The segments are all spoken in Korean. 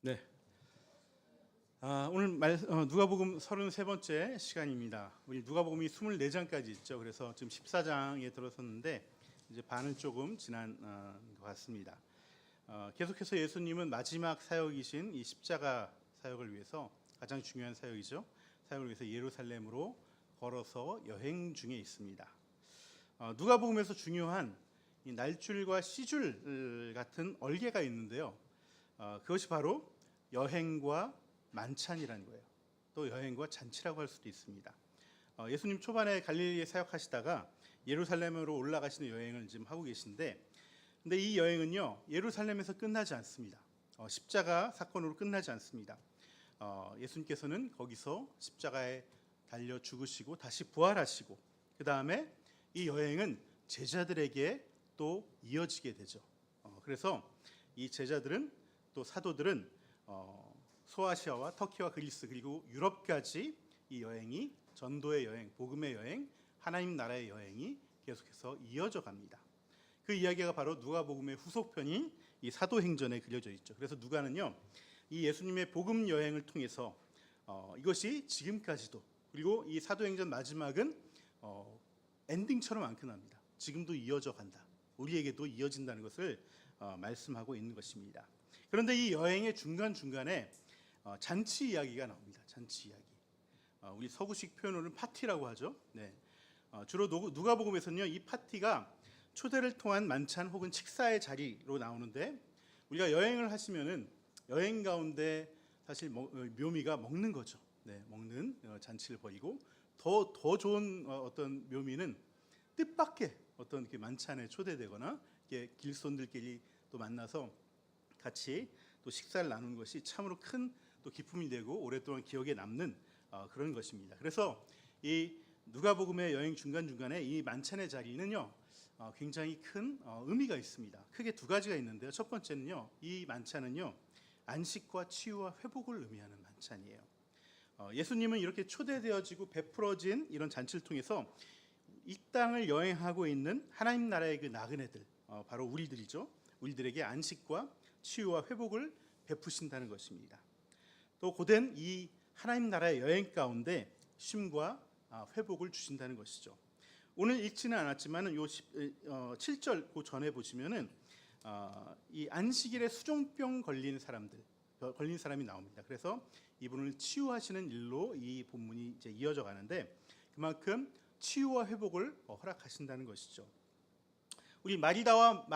네. 오늘 누가복음 33번째 시간입니다. 우리 누가복음이 24장까지 있죠. 그래서 지금 14장에 들어섰는데 이제 반을 조금 지난 것 같습니다. 계속해서 예수님은 마지막 사역이신 이 십자가 사역을 위해서 가장 중요한 사역이죠. 사역을 위해서 예루살렘으로 걸어서 여행 중에 있습니다. 누가복음에서 중요한 이 날줄과 시줄 같은 얼개가 있는데요. 그것이 바로 여행과 만찬이라는 거예요. 또 여행과 잔치라고 할 수도 있습니다. 예수님 초반에 갈릴리에 사역하시다가 예루살렘으로 올라가시는 여행을 지금 하고 계신데, 근데 이 여행은요 예루살렘에서 끝나지 않습니다. 십자가 사건으로 끝나지 않습니다. 예수님께서는 거기서 십자가에 달려 죽으시고 다시 부활하시고, 그 다음에 이 여행은 제자들에게 또 이어지게 되죠. 그래서 이 제자들은 또 사도들은 소아시아와 터키와 그리스 그리고 유럽까지 이 여행이 전도의 여행, 복음의 여행, 하나님 나라의 여행이 계속해서 이어져 갑니다. 그 이야기가 바로 누가복음의 후속편인 이 사도행전에 그려져 있죠. 그래서 누가는요 이 예수님의 복음 여행을 통해서 이것이 지금까지도, 그리고 이 사도행전 마지막은 엔딩처럼 안 끝납니다. 지금도 이어져 간다, 우리에게도 이어진다는 것을 말씀하고 있는 것입니다. 그런데 이 여행의 중간중간에 잔치 이야기가 나옵니다. 잔치 이야기. 우리 서구식 표현으로는 파티라고 하죠. 네. 주로 누가복음에서는요 이 파티가 초대를 통한 만찬 혹은 식사의 자리로 나오는데, 우리가 여행을 하시면은 여행 가운데 사실 묘미가 먹는 거죠. 네, 먹는 잔치를 벌이고, 더 좋은 어떤 묘미는 뜻밖의 어떤 만찬에 초대되거나 길손들끼리 또 만나서 같이 또 식사를 나누는 것이 참으로 큰 또 기쁨이 되고 오랫동안 기억에 남는 그런 것입니다. 그래서 이 누가복음의 여행 중간중간에 이 만찬의 자리는요 굉장히 큰 의미가 있습니다. 크게 두 가지가 있는데요. 첫 번째는요, 이 만찬은요 안식과 치유와 회복을 의미하는 만찬이에요. 예수님은 이렇게 초대되어지고 베풀어진 이런 잔치를 통해서 이 땅을 여행하고 있는 하나님 나라의 그 나그네들, 바로 우리들이죠. 우리들에게 안식과 치유와 회복을 베푸신다는 것입니다. 또 고된 이 하나님 나라의 여행 가운데 쉼과 회복을 주신다는 것이죠. 오늘 읽지는 않았지만 요 7절 그 전에 보시면은 이 안식일에 수종병 걸린 사람이 나옵니다. 그래서 이분을 치유하시는 일로 이 본문이 이제 이어져 가는데, 그만큼 치유와 회복을 허락하신다는 것이죠. 우리 마르다와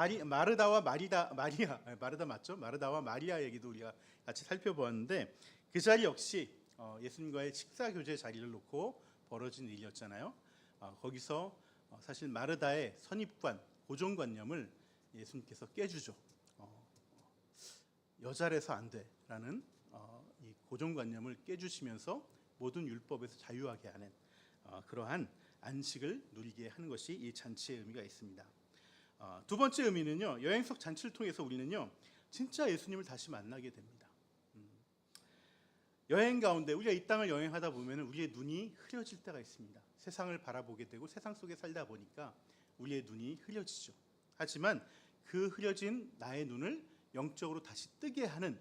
마리아 얘기도 우리가 같이 살펴보았는데, 그 자리 역시 예수님과의 식사 교제 자리를 놓고 벌어진 일이었잖아요. 거기서 사실 마르다의 선입관, 고정관념을 예수님께서 깨주죠. 여자라서 안 돼라는 이 고정관념을 깨주시면서 모든 율법에서 자유하게 하는 그러한 안식을 누리게 하는 것이 이 잔치의 의미가 있습니다. 두 번째 의미는요, 여행 속 잔치를 통해서 우리는요 진짜 예수님을 다시 만나게 됩니다. 여행 가운데 우리가 이 땅을 여행하다 보면 우리의 눈이 흐려질 때가 있습니다. 세상을 바라보게 되고 세상 속에 살다 보니까 우리의 눈이 흐려지죠. 하지만 그 흐려진 나의 눈을 영적으로 다시 뜨게 하는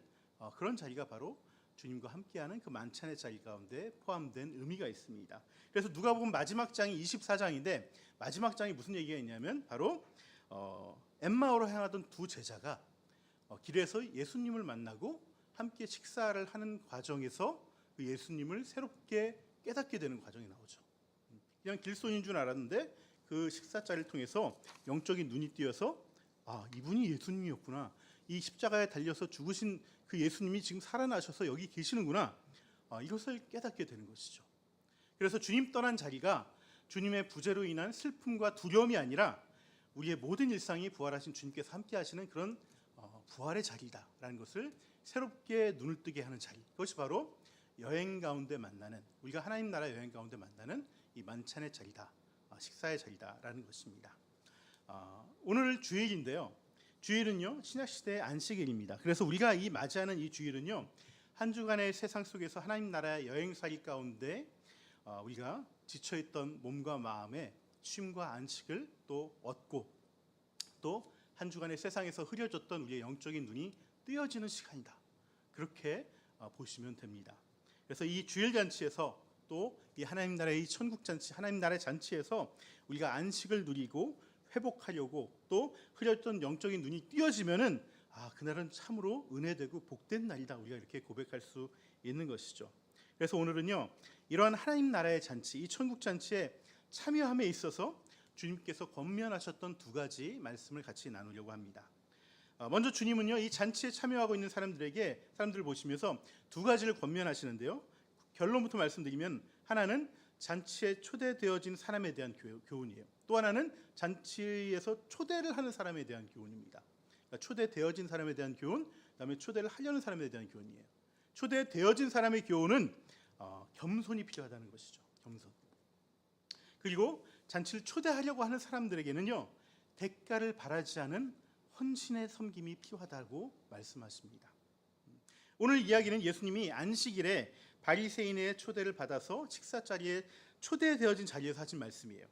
그런 자리가 바로 주님과 함께하는 그 만찬의 자리 가운데 포함된 의미가 있습니다. 그래서 누가복음 마지막 장이 24장인데, 마지막 장이 무슨 얘기가 있냐면 바로 엠마오로 향하던 두 제자가 길에서 예수님을 만나고 함께 식사를 하는 과정에서 그 예수님을 새롭게 깨닫게 되는 과정이 나오죠. 그냥 길손인 줄 알았는데 그 식사 자리를 통해서 영적인 눈이 띄어서 이분이 예수님이었구나, 이 십자가에 달려서 죽으신 그 예수님이 지금 살아나셔서 여기 계시는구나, 이것을 깨닫게 되는 것이죠. 그래서 주님 떠난 자리가 주님의 부재로 인한 슬픔과 두려움이 아니라 우리의 모든 일상이 부활하신 주님께서 함께 하시는 그런 부활의 자리다라는 것을 새롭게 눈을 뜨게 하는 자리, 그것이 바로 여행 가운데 만나는, 우리가 하나님 나라 여행 가운데 만나는 이 만찬의 자리다, 식사의 자리다라는 것입니다. 오늘 주일인데요, 주일은요 신약시대의 안식일입니다. 그래서 우리가 이 맞이하는 이 주일은요 한 주간의 세상 속에서 하나님 나라의 여행살이 가운데 우리가 지쳐있던 몸과 마음의 쉼과 안식을 또 얻고, 또 한 주간의 세상에서 흐려졌던 우리의 영적인 눈이 뜨여지는 시간이다, 그렇게 보시면 됩니다. 그래서 이 주일 잔치에서 또 이 하나님 나라의 천국 잔치, 하나님 나라의 잔치에서 우리가 안식을 누리고 회복하려고 또 흐렸던 영적인 눈이 띄어지면은 그날은 참으로 은혜되고 복된 날이다, 우리가 이렇게 고백할 수 있는 것이죠. 그래서 오늘은요, 이러한 하나님 나라의 잔치, 이 천국 잔치에 참여함에 있어서 주님께서 권면하셨던 두 가지 말씀을 같이 나누려고 합니다. 먼저 주님은요, 이 잔치에 참여하고 있는 사람들을 보시면서 두 가지를 권면하시는데요. 결론부터 말씀드리면, 하나는 잔치에 초대되어진 사람에 대한 교훈이에요. 또 하나는 잔치에서 초대를 하는 사람에 대한 교훈입니다. 그러니까 초대되어진 사람에 대한 교훈, 그다음에 초대를 하려는 사람에 대한 교훈이에요. 초대되어진 사람의 교훈은 겸손이 필요하다는 것이죠. 겸손. 그리고 잔치를 초대하려고 하는 사람들에게는요, 대가를 바라지 않은 헌신의 섬김이 필요하다고 말씀하십니다. 오늘 이야기는 예수님이 안식일에 바리새인의 초대를 받아서 식사 자리에 초대되어진 자리에서 하신 말씀이에요.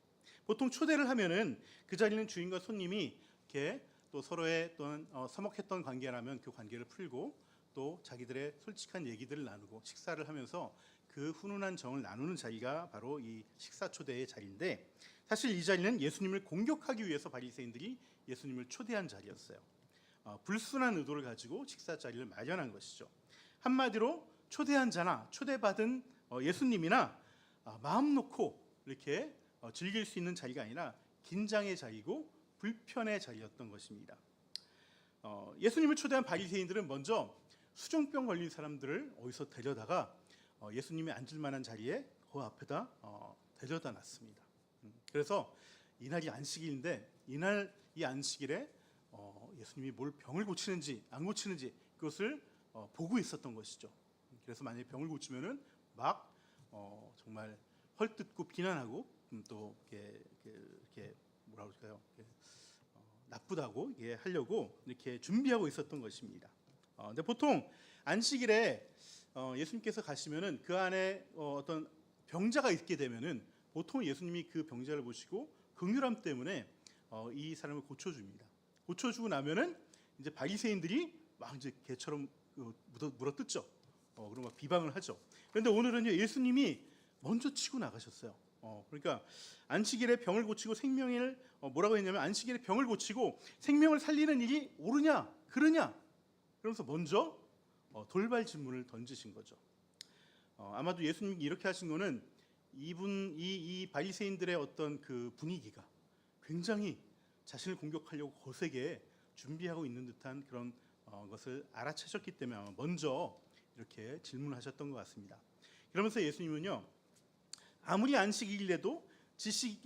보통 초대를 하면은 그 자리는 주인과 손님이 이렇게 또 서로의 또한 서먹했던 관계라면 그 관계를 풀고 또 자기들의 솔직한 얘기들을 나누고 식사를 하면서 그 훈훈한 정을 나누는 자리가 바로 이 식사 초대의 자리인데, 사실 이 자리는 예수님을 공격하기 위해서 바리새인들이 예수님을 초대한 자리였어요. 불순한 의도를 가지고 식사 자리를 마련한 것이죠. 한마디로 초대한 자나 초대받은 예수님이나 마음 놓고 이렇게 즐길 수 있는 자리가 아니라 긴장의 자리고 불편의 자리였던 것입니다. 예수님을 초대한 바리새인들은 먼저 수종병 걸린 사람들을 어디서 데려다가 예수님이 앉을 만한 자리에 그 앞에다 데려다 놨습니다. 그래서 이날이 안식일인데, 이날 이 안식일에 예수님이 뭘 병을 고치는지 안 고치는지 그것을 보고 있었던 것이죠. 그래서 만약에 병을 고치면은 막 정말 헐뜯고 비난하고 또 이렇게 뭐라 그럴까요? 나쁘다고 하려고 이렇게 준비하고 있었던 것입니다. 근데 보통 안식일에 예수님께서 가시면은 그 안에 어떤 병자가 있게 되면은 보통 예수님이 그 병자를 보시고 긍휼함 때문에 이 사람을 고쳐줍니다. 고쳐주고 나면은 이제 바리새인들이 막 이제 개처럼 물어뜯죠. 그리고 막 비방을 하죠. 그런데 오늘은요, 예수님이 먼저 치고 나가셨어요. 그러니까 안식일에 병을 고치고 생명을 뭐라고 했냐면, 안식일에 병을 고치고 생명을 살리는 일이 옳으냐 그르냐, 그러면서 먼저 돌발 질문을 던지신 거죠. 아마도 예수님이 이렇게 하신 거는 이 바리새인들의 어떤 그 분위기가 굉장히 자신을 공격하려고 거세게 준비하고 있는 듯한 그런 것을 알아채셨기 때문에 아마 먼저 이렇게 질문하셨던 것 같습니다. 그러면서 예수님은요, 아무리 안식일이라도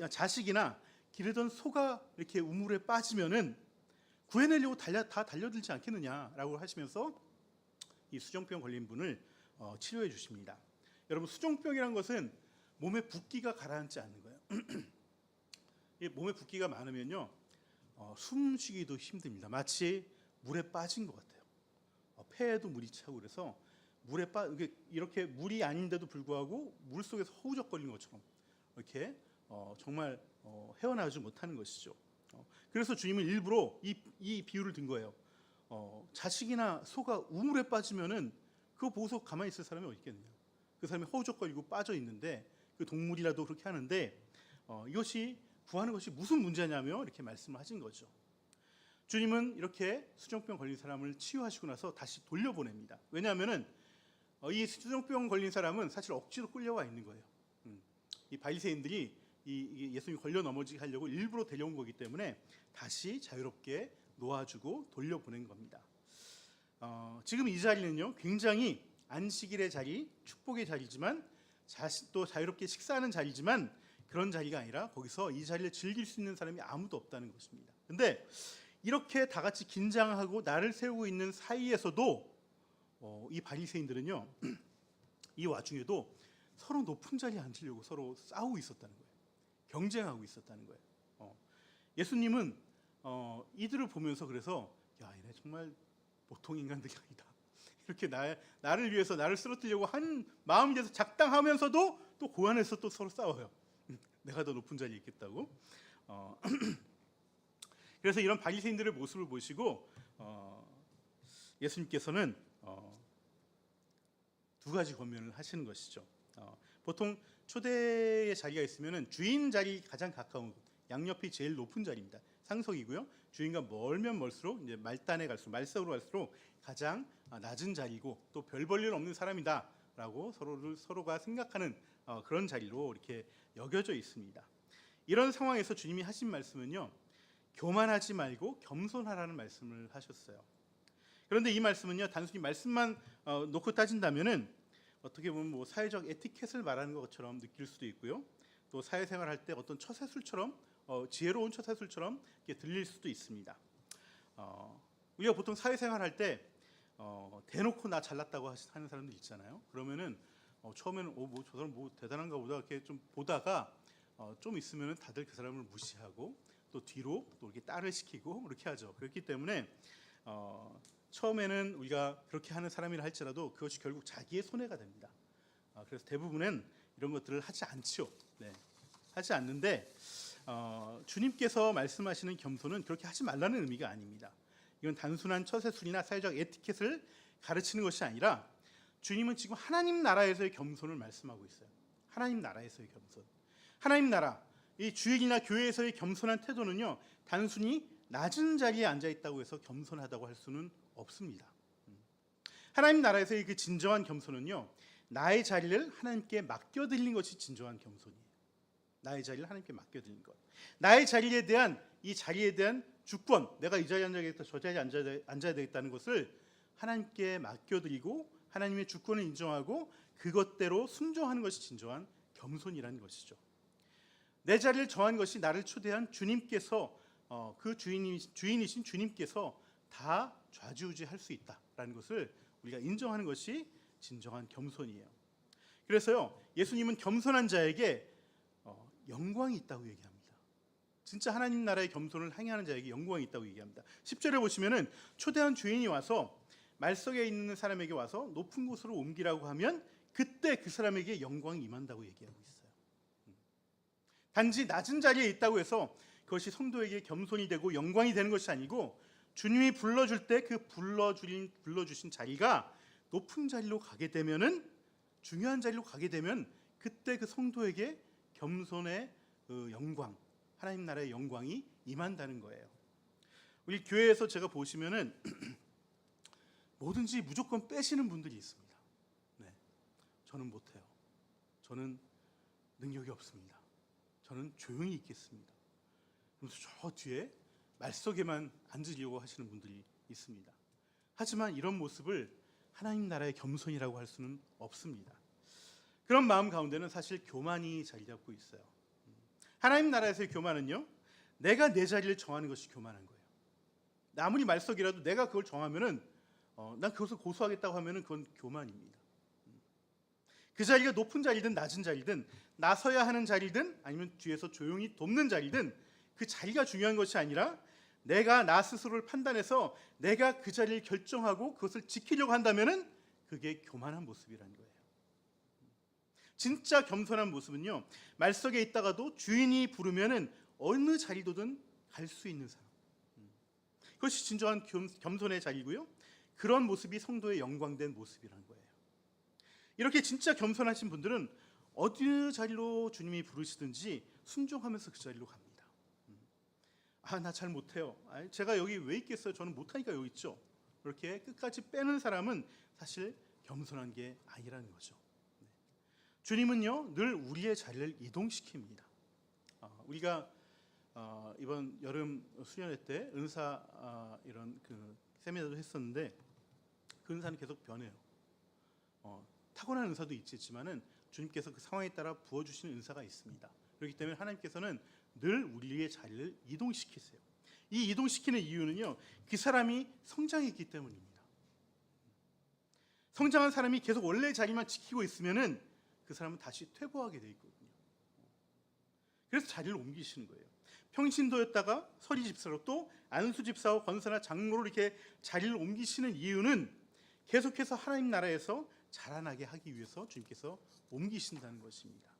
자식이나 기르던 소가 이렇게 우물에 빠지면은 구해내려고 다 달려들지 않겠느냐라고 하시면서 이 수종병 걸린 분을 치료해 주십니다. 여러분, 수종병이란 것은 몸에 붓기가 가라앉지 않는 거예요. 이 몸에 붓기가 많으면요, 숨쉬기도 힘듭니다. 마치 물에 빠진 것 같아요. 폐에도 물이 차고, 그래서 이렇게 물이 아닌데도 불구하고 물 속에서 허우적거리는 것처럼 이렇게 정말 헤어나오지 못하는 것이죠. 그래서 주님은 일부러 이 비유를 든 거예요. 자식이나 소가 우물에 빠지면은 그거 보고서 가만히 있을 사람이 어디 있겠느냐. 그 사람이 허우적거리고 빠져 있는데, 그 동물이라도 그렇게 하는데 이것이 구하는 것이 무슨 문제냐며 이렇게 말씀을 하신 거죠. 주님은 이렇게 수종병 걸린 사람을 치유하시고 나서 다시 돌려보냅니다. 왜냐하면은 이 수종병 걸린 사람은 사실 억지로 끌려와 있는 거예요. 이 바리새인들이 이 예수님이 걸려 넘어지게 하려고 일부러 데려온 거기 때문에 다시 자유롭게 놓아주고 돌려보낸 겁니다. 지금 이 자리는요, 굉장히 안식일의 자리, 축복의 자리지만 또 자유롭게 식사하는 자리지만 그런 자리가 아니라 거기서 이 자리를 즐길 수 있는 사람이 아무도 없다는 것입니다. 근데 이렇게 다 같이 긴장하고 날을 세우고 있는 사이에서도 이 바리새인들은요, 이 와중에도 서로 높은 자리에 앉으려고 서로 싸우고 있었다는 거예요. 경쟁하고 있었다는 거예요. 예수님은 이들을 보면서 그래서 야, 얘네 정말 보통 인간들이 아니다. 이렇게 나를 위해서 나를 쓰러뜨리려고 한 마음이 돼서 작당하면서도 또 그 안에서 또 서로 싸워요. 내가 더 높은 자리에 있겠다고. 그래서 이런 바리새인들의 모습을 보시고 예수님께서는 두 가지 권면을 하시는 것이죠. 보통 초대의 자리가 있으면은 주인 자리 가장 가까운 곳, 양옆이 제일 높은 자리입니다. 상석이고요. 주인과 멀면 멀수록 이제 말단에 갈수록 말석으로 갈수록 가장 낮은 자리고 또 별 볼 일 없는 사람이다라고 서로가 생각하는 그런 자리로 이렇게 여겨져 있습니다. 이런 상황에서 주님이 하신 말씀은요, 교만하지 말고 겸손하라는 말씀을 하셨어요. 그런데 이 말씀은요, 단순히 말씀만 놓고 따진다면은 어떻게 보면 뭐 사회적 에티켓을 말하는 것처럼 느낄 수도 있고요. 또 사회생활할 때 어떤 처세술처럼 지혜로운 처세술처럼 이렇게 들릴 수도 있습니다. 우리가 보통 사회생활할 때 대놓고 나 잘났다고 하는 사람들 있잖아요. 그러면은 처음에는 뭐 저 사람 뭐 대단한가 보다 이렇게 좀 보다가 좀 있으면은 다들 그 사람을 무시하고 또 뒤로 또 이렇게 딸을 시키고 그렇게 하죠. 그렇기 때문에 처음에는 우리가 그렇게 하는 사람이라 할지라도 그것이 결국 자기의 손해가 됩니다. 그래서 대부분은 이런 것들을 하지 않죠. 네, 하지 않는데 주님께서 말씀하시는 겸손은 그렇게 하지 말라는 의미가 아닙니다. 이건 단순한 처세술이나 사회적 에티켓을 가르치는 것이 아니라 주님은 지금 하나님 나라에서의 겸손을 말씀하고 있어요. 하나님 나라에서의 겸손. 하나님 나라, 이 주일이나 교회에서의 겸손한 태도는요, 단순히 낮은 자리에 앉아 있다고 해서 겸손하다고 할 수는 없습니다. 하나님 나라에서의 그 진정한 겸손은요, 나의 자리를 하나님께 맡겨드리는 것이 진정한 겸손이에요. 나의 자리를 하나님께 맡겨드리는 것. 나의 자리에 대한 이 자리에 대한 주권, 내가 이 자리에 앉아야겠다, 저 자리에 앉아야 되겠다는 것을 하나님께 맡겨드리고 하나님의 주권을 인정하고 그것대로 순종하는 것이 진정한 겸손이라는 것이죠. 내 자리를 정한 것이 나를 초대한 주님께서 그 주인이신 주님께서 다 좌지우지할 수 있다라는 것을 우리가 인정하는 것이 진정한 겸손이에요. 그래서요, 예수님은 겸손한 자에게 영광이 있다고 얘기합니다. 진짜 하나님 나라의 겸손을 행하는 자에게 영광이 있다고 얘기합니다. 10절에 보시면은 초대한 주인이 와서 말석에 있는 사람에게 와서 높은 곳으로 옮기라고 하면 그때 그 사람에게 영광이 임한다고 얘기하고 있어요. 단지 낮은 자리에 있다고 해서 그것이 성도에게 겸손이 되고 영광이 되는 것이 아니고 주님이 불러줄 때 그 불러주신 자리가 높은 자리로 가게 되면은 중요한 자리로 가게 되면 그때 그 성도에게 겸손의 영광, 하나님 나라의 영광이 임한다는 거예요. 우리 교회에서 제가 보시면은 뭐든지 무조건 빼시는 분들이 있습니다. 네, 저는 못해요. 저는 능력이 없습니다. 저는 조용히 있겠습니다. 그래서 저 뒤에 말석에만 앉으려고 하시는 분들이 있습니다. 하지만 이런 모습을 하나님 나라의 겸손이라고 할 수는 없습니다. 그런 마음 가운데는 사실 교만이 자리 잡고 있어요. 하나님 나라에서의 교만은요, 내가 내 자리를 정하는 것이 교만한 거예요. 아무리 말석이라도 내가 그걸 정하면은 난 그것을 고수하겠다고 하면은 그건 교만입니다. 그 자리가 높은 자리든 낮은 자리든 나서야 하는 자리든 아니면 뒤에서 조용히 돕는 자리든 그 자리가 중요한 것이 아니라 내가 나 스스로를 판단해서 내가 그 자리를 결정하고 그것을 지키려고 한다면은 그게 교만한 모습이라는 거예요. 진짜 겸손한 모습은요, 말석에 있다가도 주인이 부르면은 어느 자리도든 갈 수 있는 사람. 그것이 진정한 겸손의 자리고요. 그런 모습이 성도의 영광된 모습이라는 거예요. 이렇게 진짜 겸손하신 분들은 어느 자리로 주님이 부르시든지 순종하면서 그 자리로 갑니다. 나 잘 못해요. 제가 여기 왜 있겠어요? 저는 못하니까 여기 있죠. 이렇게 끝까지 빼는 사람은 사실 겸손한 게 아니라는 거죠. 주님은요, 늘 우리의 자리를 이동시킵니다. 우리가 이번 여름 수련회 때 은사 이런 그 세미나도 했었는데 그 은사는 계속 변해요. 타고난 은사도 있지만은 주님께서 그 상황에 따라 부어주시는 은사가 있습니다. 그렇기 때문에 하나님께서는 늘 우리의 자리를 이동시키세요. 이 이동시키는 이유는요, 그 사람이 성장했기 때문입니다. 성장한 사람이 계속 원래의 자리만 지키고 있으면은 그 사람은 다시 퇴보하게 돼 있거든요. 그래서 자리를 옮기시는 거예요. 평신도였다가 서리 집사로 또 안수 집사와 권사나 장로로 이렇게 자리를 옮기시는 이유는 계속해서 하나님 나라에서 자라나게 하기 위해서 주님께서 옮기신다는 것입니다.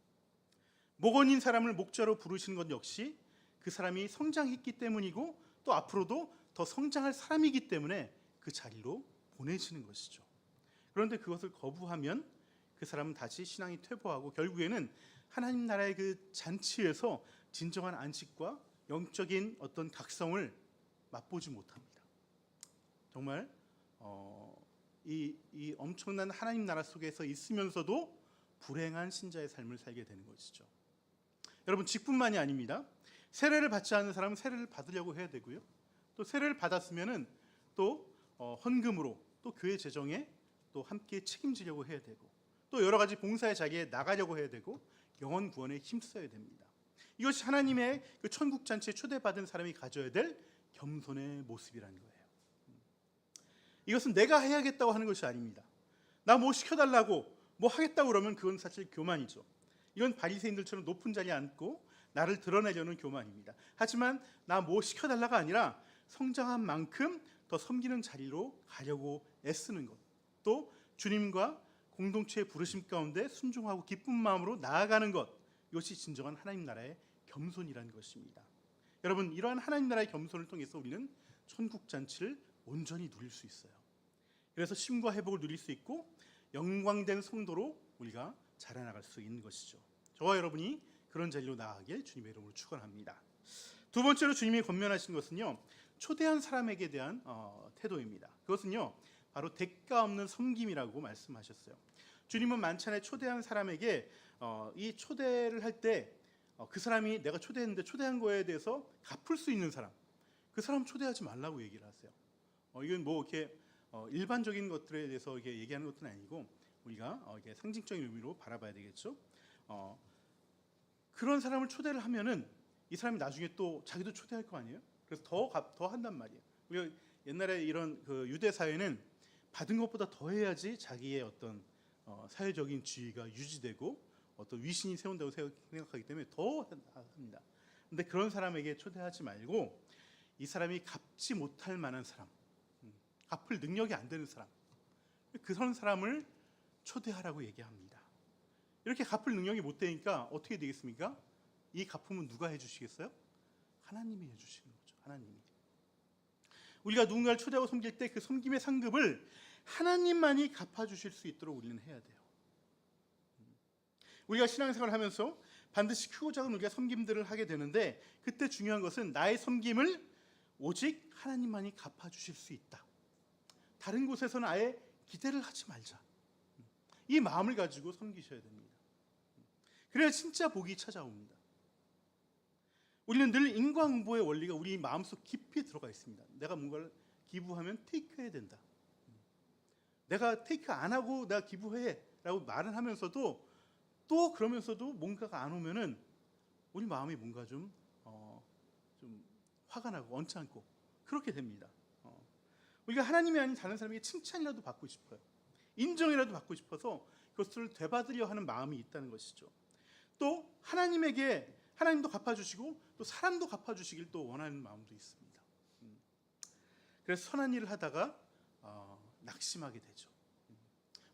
목원인 사람을 목자로 부르시는 것 역시 그 사람이 성장했기 때문이고 또 앞으로도 더 성장할 사람이기 때문에 그 자리로 보내시는 것이죠. 그런데 그것을 거부하면 그 사람은 다시 신앙이 퇴보하고 결국에는 하나님 나라의 그 잔치에서 진정한 안식과 영적인 어떤 각성을 맛보지 못합니다. 정말 이 엄청난 하나님 나라 속에서 있으면서도 불행한 신자의 삶을 살게 되는 것이죠. 여러분, 직분만이 아닙니다. 세례를 받지 않은 사람은 세례를 받으려고 해야 되고요. 또 세례를 받았으면은 또 헌금으로 또 교회 재정에 또 함께 책임지려고 해야 되고, 또 여러 가지 봉사의 자리에 나가려고 해야 되고, 영혼 구원에 힘써야 됩니다. 이것이 하나님의 그 천국 잔치에 초대받은 사람이 가져야 될 겸손의 모습이라는 거예요. 이것은 내가 해야겠다고 하는 것이 아닙니다. 나 뭐 시켜달라고 뭐 하겠다고 그러면 그건 사실 교만이죠. 이건 바리새인들처럼 높은 자리에 앉고 나를 드러내려는 교만입니다. 하지만 나 뭐 시켜달라가 아니라 성장한 만큼 더 섬기는 자리로 가려고 애쓰는 것, 또 주님과 공동체의 부르심 가운데 순종하고 기쁜 마음으로 나아가는 것, 이것이 진정한 하나님 나라의 겸손이라는 것입니다. 여러분, 이러한 하나님 나라의 겸손을 통해서 우리는 천국 잔치를 온전히 누릴 수 있어요. 그래서 쉼과 회복을 누릴 수 있고 영광된 성도로 우리가 자라나갈 수 있는 것이죠. 저와 여러분이 그런 자리로 나아가길 주님의 이름으로 축원합니다. 두 번째로 주님이 권면하시는 것은요, 초대한 사람에게 대한 태도입니다. 그것은요, 바로 대가 없는 섬김이라고 말씀하셨어요. 주님은 만찬에 초대한 사람에게 이 초대를 할 때 그 사람이 내가 초대했는데 초대한 거에 대해서 갚을 수 있는 사람, 그 사람 초대하지 말라고 얘기를 하세요. 이건 뭐 이렇게 일반적인 것들에 대해서 이렇게 얘기하는 것은 아니고 우리가 이게 상징적인 의미로 바라봐야 되겠죠. 그런 사람을 초대를 하면은 이 사람이 나중에 또 자기도 초대할 거 아니에요. 그래서 더 한단 말이에요. 우리가 옛날에 이런 그 유대 사회는 받은 것보다 더 해야지 자기의 어떤 사회적인 지위가 유지되고 어떤 위신이 세운다고 생각하기 때문에 더 합니다. 근데 그런 사람에게 초대하지 말고 이 사람이 갚지 못할 만한 사람, 갚을 능력이 안 되는 사람, 그런 사람을 초대하라고 얘기합니다. 이렇게 갚을 능력이 못 되니까 어떻게 되겠습니까? 이 갚음은 누가 해주시겠어요? 하나님이 해주시는 거죠. 하나님이. 우리가 누군가를 초대하고 섬길 때 그 섬김의 상급을 하나님만이 갚아주실 수 있도록 우리는 해야 돼요. 우리가 신앙생활을 하면서 반드시 크고 작은 우리가 섬김들을 하게 되는데, 그때 중요한 것은 나의 섬김을 오직 하나님만이 갚아주실 수 있다. 다른 곳에서는 아예 기대를 하지 말자. 이 마음을 가지고 섬기셔야 됩니다. 그래야 진짜 복이 찾아옵니다. 우리는 늘 인과응보의 원리가 우리 마음속 깊이 들어가 있습니다. 내가 뭔가를 기부하면 테이크해야 된다. 내가 테이크 안 하고 내가 기부해 라고 말을 하면서도 또 그러면서도 뭔가가 안 오면은 우리 마음이 뭔가 좀 화가 나고 언짢고 그렇게 됩니다. 우리가 하나님이 아닌 다른 사람에게 칭찬이라도 받고 싶어요. 인정이라도 받고 싶어서 그것을 되받으려 하는 마음이 있다는 것이죠. 또 하나님에게 하나님도 갚아주시고 또 사람도 갚아주시길 또 원하는 마음도 있습니다. 그래서 선한 일을 하다가 낙심하게 되죠.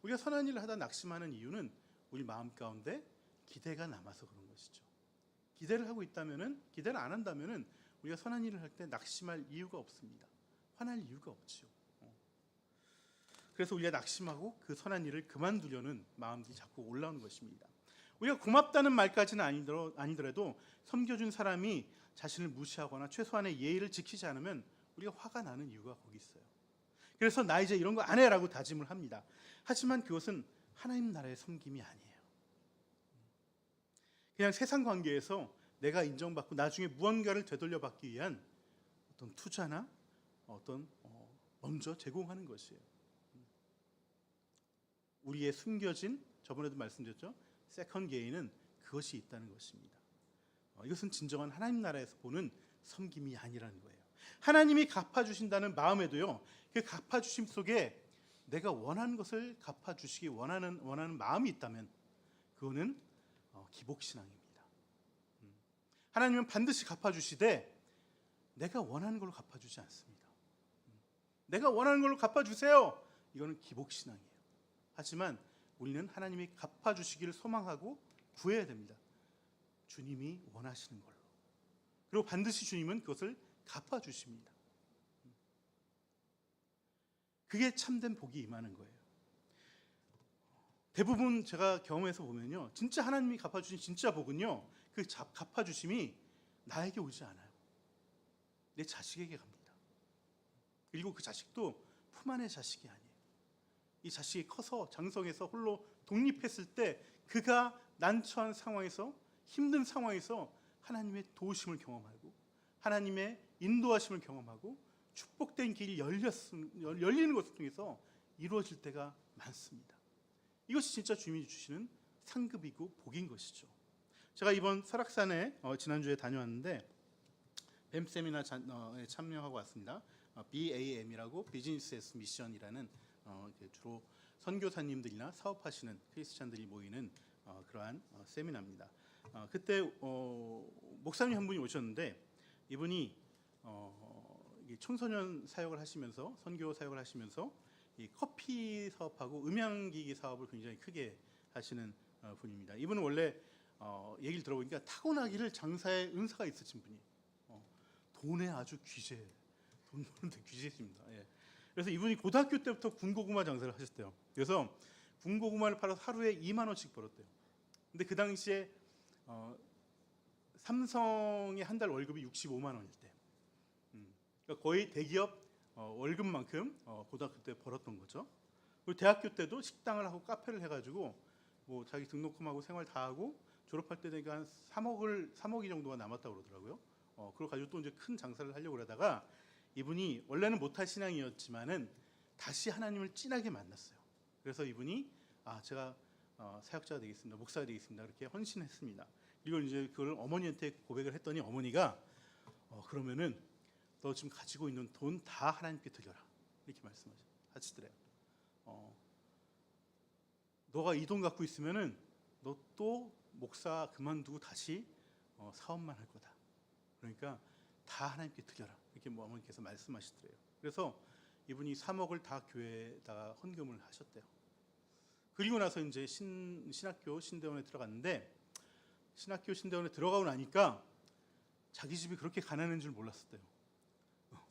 우리가 선한 일을 하다 낙심하는 이유는 우리 마음 가운데 기대가 남아서 그런 것이죠. 기대를 하고 있다면은, 기대를 안 한다면은 우리가 선한 일을 할 때 낙심할 이유가 없습니다. 화날 이유가 없지요. 그래서 우리가 낙심하고 그 선한 일을 그만두려는 마음이 자꾸 올라오는 것입니다. 우리가 고맙다는 말까지는 아니더라도 섬겨준 사람이 자신을 무시하거나 최소한의 예의를 지키지 않으면 우리가 화가 나는 이유가 거기 있어요. 그래서 나 이제 이런 거 안 해라고 다짐을 합니다. 하지만 그것은 하나님 나라의 섬김이 아니에요. 그냥 세상 관계에서 내가 인정받고 나중에 무언가를 되돌려받기 위한 어떤 투자나 어떤 먼저 제공하는 것이에요. 우리의 숨겨진, 저번에도 말씀드렸죠, 세컨 게인은 그것이 있다는 것입니다. 이것은 진정한 하나님 나라에서 보는 섬김이 아니라는 거예요. 하나님이 갚아주신다는 마음에도요, 그 갚아주심 속에 내가 원하는 것을 갚아주시기 원하는 마음이 있다면 그거는 기복신앙입니다. 하나님은 반드시 갚아주시되 내가 원하는 걸로 갚아주지 않습니다. 내가 원하는 걸로 갚아주세요. 이거는 기복신앙이에요. 하지만 우리는 하나님이 갚아주시기를 소망하고 구해야 됩니다. 주님이 원하시는 걸로. 그리고 반드시 주님은 그것을 갚아주십니다. 그게 참된 복이 임하는 거예요. 대부분 제가 경험해서 보면요, 진짜 하나님이 갚아주신 진짜 복은요, 그 갚아주심이 나에게 오지 않아요. 내 자식에게 갑니다. 그리고 그 자식도 품 안의 자식이 아니에요. 이 자식이 커서 장성해서 홀로 독립했을 때 그가 난처한 상황에서, 힘든 상황에서 하나님의 도우심을 경험하고 하나님의 인도하심을 경험하고 축복된 길이 열리는 것을 통해서 이루어질 때가 많습니다. 이것이 진짜 주님이 주시는 상급이고 복인 것이죠. 제가 이번 설악산에 지난주에 다녀왔는데 뱀 세미나에 참여하고 왔습니다. BAM이라고 비즈니스 에스 미션이라는 주로 선교사님들이나 사업하시는 크리스찬들이 모이는 그러한 세미나입니다. 그때 목사님 한 분이 오셨는데 이분이 청소년 사역을 하시면서 선교 사역을 하시면서 이 커피 사업하고 음향기기 사업을 굉장히 크게 하시는 분입니다. 이분은 원래 얘기를 들어보니까 타고나기를 장사에 은사가 있으신 분이 돈에 아주 돈 버는데 귀재십니다. 예. 그래서 이분이 고등학교 때부터 군고구마 장사를 하셨대요. 그래서 군고구마를 팔아서 하루에 2만 원씩 벌었대요. 근데 그 당시에 삼성의 한 달 월급이 65만 원일 때, 그러니까 거의 대기업 월급만큼 고등학교 때 벌었던 거죠. 그리고 대학교 때도 식당을 하고 카페를 해가지고 뭐 자기 등록금하고 생활 다 하고 졸업할 때 되니까 한 3억이 정도가 남았다고 그러더라고요. 그걸 가지고 또 이제 큰 장사를 하려고 그러다가 이분이 원래는 못할 신앙이었지만은 다시 하나님을 진하게 만났어요. 그래서 이분이 제가 사역자가 되겠습니다, 목사가 되겠습니다, 그렇게 헌신했습니다. 그리고 이제 그걸 어머니한테 고백을 했더니 어머니가 그러면은 너 지금 가지고 있는 돈 다 하나님께 드려라, 이렇게 말씀하시더래요. 너가 이 돈 갖고 있으면은 너 또 목사 그만두고 다시 사업만 할 거다. 그러니까 다 하나님께 드려라, 이렇게 어머니께서 말씀하시더래요. 그래서 이분이 3억을 다 교회에다가 헌금을 하셨대요. 그리고 나서 이제 신학교 신대원에 들어갔는데, 신학교 신대원에 들어가고 나니까 자기 집이 그렇게 가난한 줄 몰랐었대요.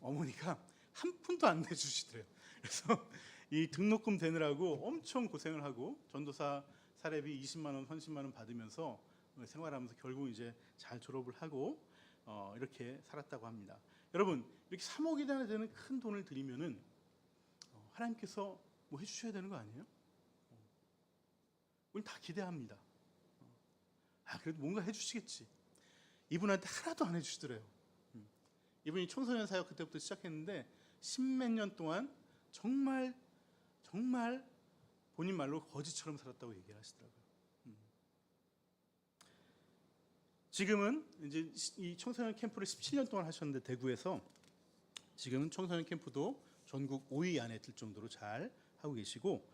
어머니가 한 푼도 안 내주시더래요. 그래서 이 등록금 되느라고 엄청 고생을 하고 전도사 사례비 20만 원, 30만 원 받으면서 생활하면서 결국 이제 잘 졸업을 하고 이렇게 살았다고 합니다. 여러분, 이렇게 3억이나 되는 큰 돈을 드리면은 하나님께서 뭐 해주셔야 되는 거 아니에요? 우리 다 기대합니다. 그래도 뭔가 해주시겠지. 이분한테 하나도 안 해주시더래요. 이분이 청소년 사역 그때부터 시작했는데 10몇 년 동안 정말 본인 말로 거지처럼 살았다고 얘기를 하시더라고요. 지금은 이제 이 청소년 캠프를 17년 동안 하셨는데 대구에서 지금은 청소년 캠프도 전국 5위 안에 들 정도로 잘 하고 계시고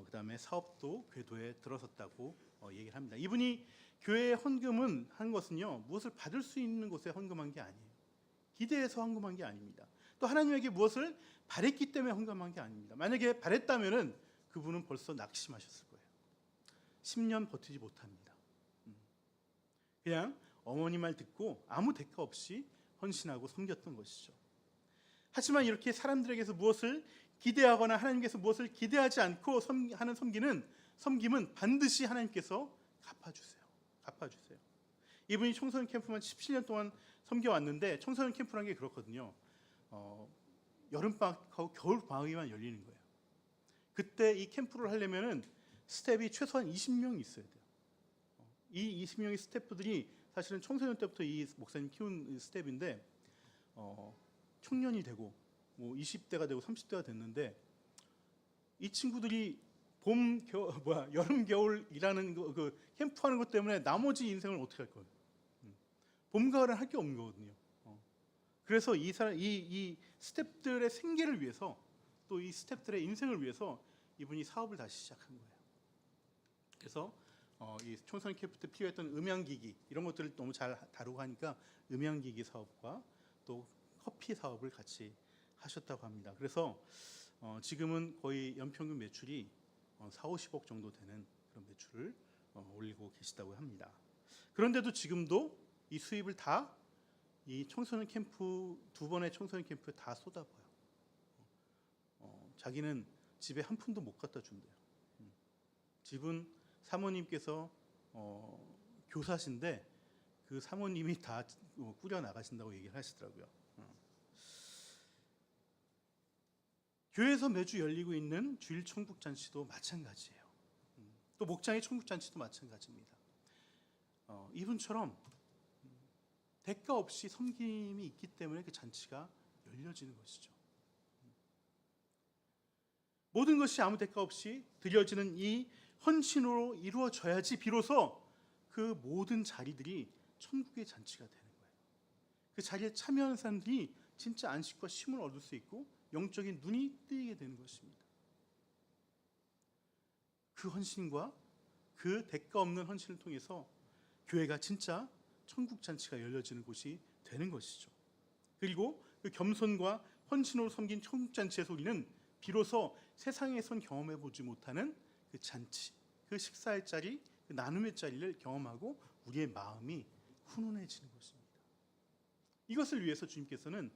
그다음에 사업도 궤도에 들어섰다고 얘기를 합니다. 이분이 교회에 헌금은 한 것은요, 무엇을 받을 수 있는 곳에 헌금한 게 아니에요. 기대해서 헌금한 게 아닙니다. 또 하나님에게 무엇을 바랬기 때문에 헌금한 게 아닙니다. 만약에 바랬다면은 그분은 벌써 낙심하셨을 거예요. 10년 버티지 못합니다. 그냥 어머니 말 듣고 아무 대가 없이 헌신하고 섬겼던 것이죠. 하지만 이렇게 사람들에게서 무엇을 기대하거나 하나님께서 무엇을 기대하지 않고 하는 섬김은 반드시 하나님께서 갚아주세요. 이분이 청소년 캠프만 17년 동안 섬겨왔는데, 청소년 캠프라는 게 그렇거든요. 여름방학하고 겨울방학에만 열리는 거예요. 그때 이 캠프를 하려면은 스텝이 최소한 20명이 있어야 돼요. 이 20명의 스태프들이 사실은 청소년 때부터 이 목사님 키운 스텝인데 청년이 되고 뭐 20대가 되고 30대가 됐는데, 이 친구들이 여름 겨울 일하는 그 캠프하는 것 때문에 나머지 인생을 어떻게 할 거예요? 봄 가을은 할 게 없는 거거든요. 그래서 이 스태프들의 생계를 위해서, 또 이 스태프들의 인생을 위해서 이분이 사업을 다시 시작한 거예요. 그래서 이 청소년 캠프 때 필요했던 음향기기 이런 것들을 너무 잘 다루고 하니까 음향기기 사업과 또 커피 사업을 같이 하셨다고 합니다. 그래서 지금은 거의 연평균 매출이 40-50억 정도 되는 그런 매출을 올리고 계시다고 합니다. 그런데도 지금도 이 수입을 다 이 청소년 캠프, 2번의 청소년 캠프에 다 집은 사모님께서 교사신데 그 사모님이 다 꾸려 나가신다고 얘기를 하시더라고요. 교회에서 매주 열리고 있는 주일 천국 잔치도 마찬가지예요. 또 목장의 천국 잔치도 마찬가지입니다. 이분처럼 대가 없이 섬김이 있기 때문에 그 잔치가 열려지는 것이죠. 모든 것이 아무 대가 없이 드려지는 이 헌신으로 이루어져야지 비로소 그 모든 자리들이 천국의 잔치가 되는 거예요. 그 자리에 참여하는 사람들이 진짜 안식과 쉼을 얻을 수 있고 영적인 눈이 뜨이게 되는 것입니다. 그 헌신과 그 대가 없는 헌신을 통해서 교회가 진짜 천국 잔치가 열려지는 곳이 되는 것이죠. 그리고 그 겸손과 헌신으로 섬긴 천국 잔치에서 우리는 비로소 세상에선 경험해 보지 못하는 그 잔치, 그 식사의 자리, 그 나눔의 자리를 경험하고 우리의 마음이 훈훈해지는 것입니다. 이것을 위해서 주님께서는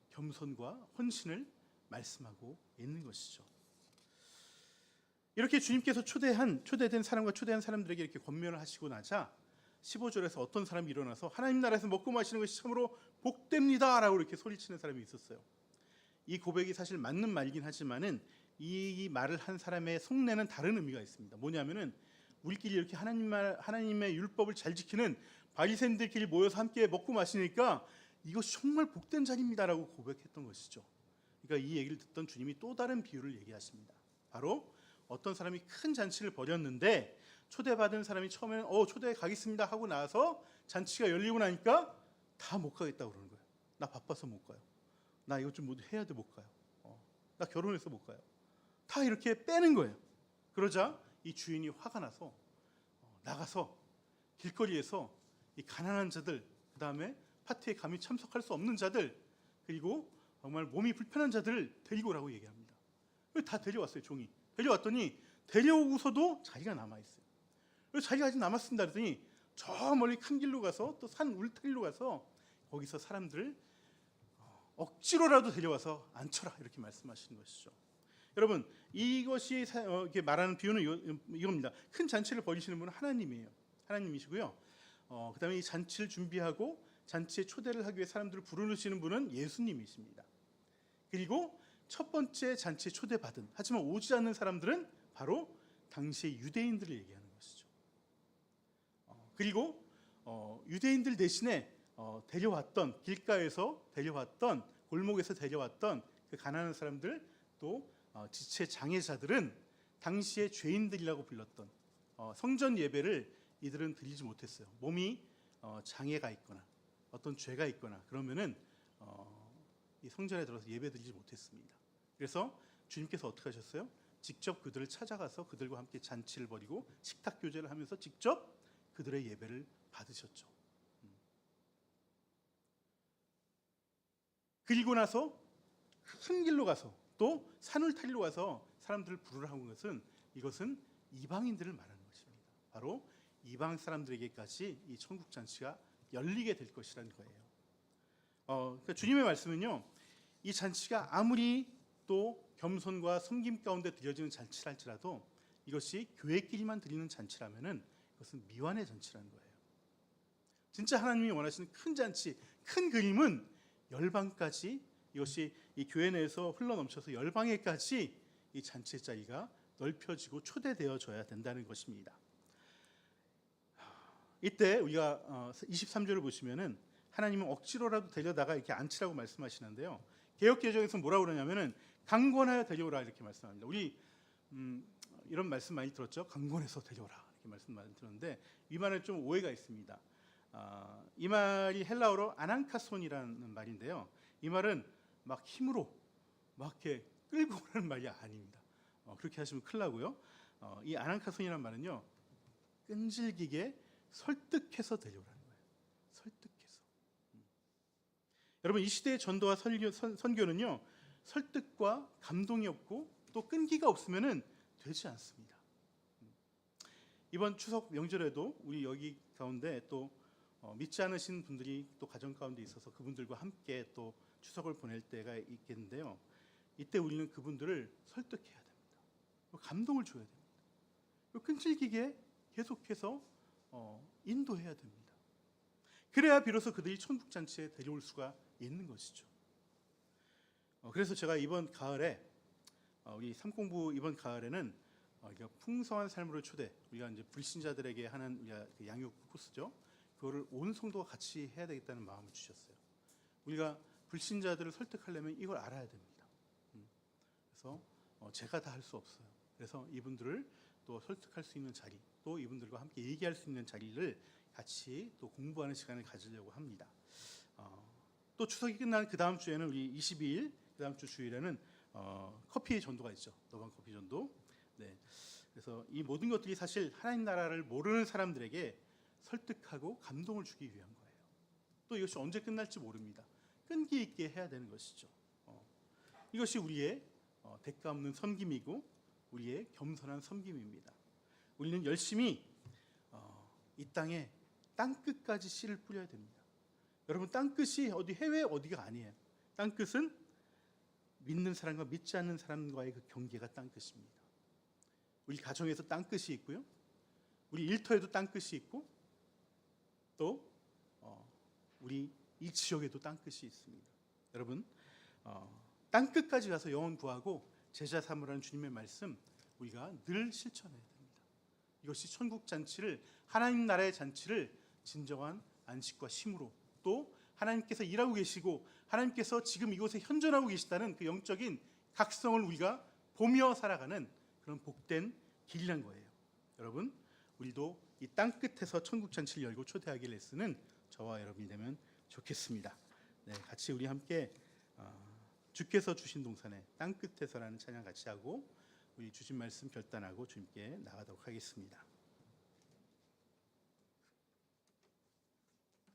겸손과 헌신을 말씀하고 있는 것이죠. 이렇게 주님께서 초대된 사람과 초대한 사람들에게 이렇게 권면을 하시고 나자 15절에서 어떤 사람이 일어나서 하나님 나라에서 먹고 마시는 것이 참으로 복됩니다 라고 이렇게 소리치는 사람이 있었어요. 이 고백이 사실 맞는 말이긴 하지만은 이 말을 한 사람의 속내는 다른 의미가 있습니다. 뭐냐면은 우리끼리 이렇게 하나님의 율법을 잘 지키는 바리새인들끼리 모여서 함께 먹고 마시니까 이것이 정말 복된 자리입니다라고 고백했던 것이죠. 그러니까 이 얘기를 듣던 주님이 또 다른 비유를 얘기하십니다. 바로 어떤 사람이 큰 잔치를 벌였는데 초대받은 사람이 처음에는 초대에 가겠습니다 하고 나서 잔치가 열리고 나니까 다 못 가겠다고 그러는 거예요. 나 바빠서 못 가요. 나 이거 좀 뭐 해야 돼 못 가요. 나 결혼해서 못 가요. 다 이렇게 빼는 거예요. 그러자 이 주인이 화가 나서 나가서 길거리에서 이 가난한 자들, 그 다음에 파티에 감히 참석할 수 없는 자들, 그리고 정말 몸이 불편한 자들을 데리고 오라고 얘기합니다. 다 데려왔어요. 종이 데려왔더니 데려오고서도 자기가 남아있어요. 그래서 자기가 아직 남았습니다 그랬더니 저 멀리 큰 길로 가서 또 산 울타리로 가서 거기서 사람들을 억지로라도 데려와서 앉혀라 이렇게 말씀하시는 것이죠. 여러분 이것이 이렇게 말하는 비유는 이겁니다. 큰 잔치를 벌이시는 분은 하나님이에요. 하나님이시고요. 그 다음에 이 잔치를 준비하고 잔치에 초대를 하기 위해 사람들을 부르시는 분은 예수님이십니다. 그리고 첫 번째 잔치에 초대받은 하지만 오지 않는 사람들은 바로 당시의 유대인들을 얘기하는 것이죠. 그리고 유대인들 대신에 데려왔던 길가에서 데려왔던 골목에서 데려왔던 그 가난한 사람들 또 지체 장애자들은 당시의 죄인들이라고 불렀던 성전 예배를 이들은 드리지 못했어요. 몸이 장애가 있거나 어떤 죄가 있거나 그러면은 이 성전에 들어서 예배 드리지 못했습니다. 그래서 주님께서 어떻게 하셨어요? 직접 그들을 찾아가서 그들과 함께 잔치를 벌이고 식탁 교제를 하면서 직접 그들의 예배를 받으셨죠. 그리고 나서 큰 길로 가서 또 산울타리로 가서 사람들을 부르라 한 것은 이것은 이방인들을 말하는 것입니다. 바로 이방 사람들에게까지 이 천국 잔치가 열리게 될 것이라는 거예요. 그러니까 주님의 말씀은요, 이 잔치가 아무리 또 겸손과 섬김 가운데 드려지는 잔치랄지라도 이것이 교회끼리만 드리는 잔치라면은 이것은 미완의 잔치라는 거예요. 진짜 하나님이 원하시는 큰 잔치, 큰 그림은 열방까지 이것이 이 교회 내에서 흘러넘쳐서 열방에까지 이 잔치의 자리가 넓혀지고 초대되어져야 된다는 것입니다. 이때 우리가 23절을 보시면은 하나님은 억지로라도 데려다가 이렇게 앉히라고 말씀하시는데요. 개역개정에서 뭐라고 그러냐면은 강권하여 데려오라 이렇게 말씀합니다. 우리 이런 말씀 많이 들었죠. 강권해서 데려오라 이렇게 말씀 많이 들었는데 이 말에 좀 오해가 있습니다. 이 말이 헬라어로 아난카손이라는 말인데요. 이 말은 막 힘으로 막 이렇게 끌고 오라는 말이 아닙니다. 그렇게 하시면 큰일 나고요. 이 아난카손이라는 말은요, 끈질기게 설득해서 데려오라는 거예요. 설득해서. 여러분 이 시대의 전도와 선교는요, 설득과 감동이 없고 또 끈기가 없으면은 되지 않습니다. 이번 추석 명절에도 우리 여기 가운데 또 믿지 않으신 분들이 또 가정 가운데 있어서 그분들과 함께 또 추석을 보낼 때가 있겠는데요. 이때 우리는 그분들을 설득해야 됩니다. 감동을 줘야 됩니다. 끈질기게 계속해서 인도해야 됩니다. 그래야 비로소 그들이 천국 잔치에 데려올 수가 있는 것이죠. 그래서 제가 이번 가을에 우리 삼공부 이번 가을에는 풍성한 삶으로 초대, 우리가 이제 불신자들에게 하는 우리가 그 양육 코스죠. 그거를 온 성도가 같이 해야 되겠다는 마음을 주셨어요. 우리가 불신자들을 설득하려면 이걸 알아야 됩니다. 그래서 제가 다 할 수 없어요. 그래서 이분들을 또 설득할 수 있는 자리, 또 이분들과 함께 얘기할 수 있는 자리를 같이 또 공부하는 시간을 가지려고 합니다. 또 추석이 끝난 그 다음 주에는 우리 22일 그 다음 주 주일에는 커피 전도가 있죠. 너방 커피 전도. 네. 그래서 이 모든 것들이 사실 하나님 나라를 모르는 사람들에게 설득하고 감동을 주기 위한 거예요. 또 이것이 언제 끝날지 모릅니다. 끈기 있게 해야 되는 것이죠. 이것이 우리의 대가 없는 섬김이고 우리의 겸손한 섬김입니다. 우리는 열심히 이 땅에 땅끝까지 씨를 뿌려야 됩니다. 여러분, 땅끝이 어디 해외 어디가 아니에요. 땅끝은 믿는 사람과 믿지 않는 사람과의 그 경계가 땅끝입니다. 우리 가정에서 땅끝이 있고요. 우리 일터에도 땅끝이 있고 또 우리 이 지역에도 땅끝이 있습니다. 여러분, 땅끝까지 가서 영혼 구하고 제자 삼으라는 주님의 말씀 우리가 늘 실천해야 됩니다. 이것이 천국 잔치를, 하나님 나라의 잔치를 진정한 안식과 쉼으로, 또 하나님께서 일하고 계시고 하나님께서 지금 이곳에 현존하고 계시다는 그 영적인 각성을 우리가 보며 살아가는 그런 복된 길이란 거예요. 여러분, 우리도 이 땅끝에서 천국 잔치를 열고 초대하길 애쓰는 저와 여러분이 되면 좋겠습니다. 네, 같이 우리 함께 주께서 주신 동산에 땅끝에서라는 찬양 같이 하고 우리 주신 말씀 결단하고 주님께 나가도록 하겠습니다.